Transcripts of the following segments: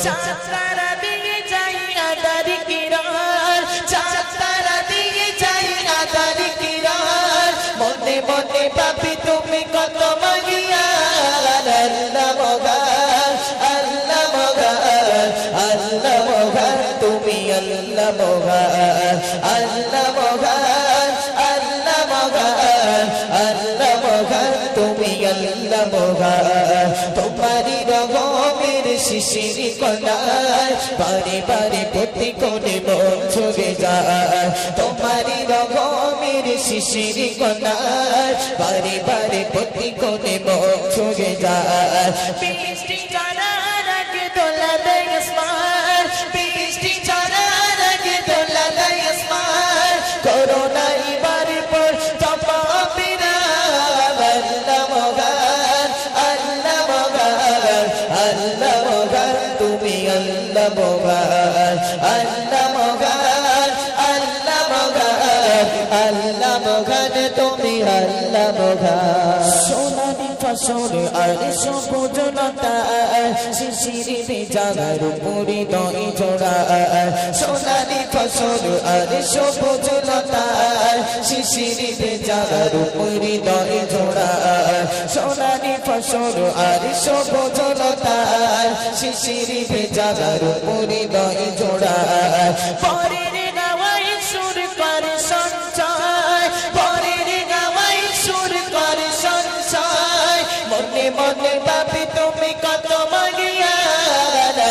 চাঁদতারা দিয়ে যাই আদার কিরার, চাঁদতারা দিয়ে যাই আদার কিরার, মনে মনে ভাবি তুমি কত মাগিয়া। আল্লাহ মগান, আল্লাহ মগান, আল্লাহ মগান, তুমি আল্লাহ মগান, আল্লাহ মগান, আল্লাহ মগান, আল্লাহ মগান, তুমি আল্লাহ মগান। তোমারি রঙের শিশির কণায় বারে বারে প্রতি কোণে মন ছুঁয়ে যায়। তোমারি রঙের শিশির কণায় বারে বারে প্রতি কোণে মন ছুঁয়ে যায়। বৃষ্টি ঝরার আগে দোলা দেয় আসমান, বৃষ্টি ঝরার আগে দোলা দেয় আসমান, করোনা এবার পর চাপা বিরাম। আল্লাহ মগান, আল্লাহ মগান, আল্লাহ মগান, তুমি আল্লাহ মগান, আল্লাহ মগান, আল্লাহ মগান, আল্লাহ মগান, তুমি আল্লাহ মগান। সোনালি ফসল আর সবুজ লতা শিশিরে জাগার উপরে দই জোড়া। সোনালি ফসল আর সবুজ লতা শিশিরে জাগার উপরে দই জোড়া। সোনালি ফসল আর সবুজ লতা শিশিরে জাগার উপরে দই জোড়া। পরের গাওয়ায় সুর করে সঞ্চয়, পরের গাওয়ায় সুর করে সঞ্চয়, মনে মনে ভাবি তুমি কত মাগিয়া।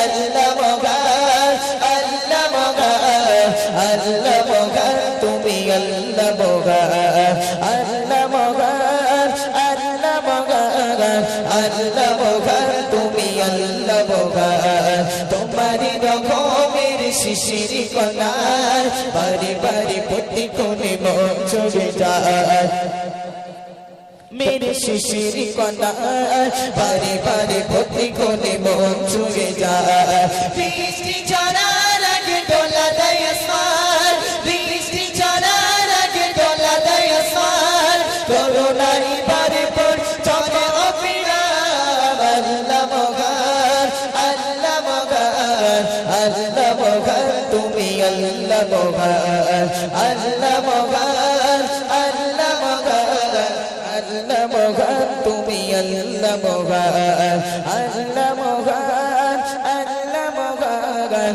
আল্লাহ মগান, আল্লাহ মগান, আল্লাহ মগান, তুমি আল্লাহ মগান, আল্লাহ মগান, আল্লাহ মগান, আল্লাহ মগান, তুমি আল্লাহ মগান। তোমারি রকমের শিশির কণায় বারে বারে প্রতি কোণে মন ছুঁয়ে যায়। মেরে শিশির কণায় বারে বারে প্রতি কোণে মন ছুঁয়ে যায়। বৃষ্টি ঝরার আগে দোলা দেয় আসমান, বৃষ্টি ঝরার আগে দোলা দেয় আসমান, করোনা এবার পর চলে অবিরাম। আল্লাহ মগান, আল্লাহ মগান, আল্লাহ মগান, তুমি আল্লাহ মগান, আল্লাহ মগান, আল্লাহ মগান, আল্লাহ মগান, তুমি আল্লাহ মগান, আল্লাহ মগান, আল্লাহ মগান,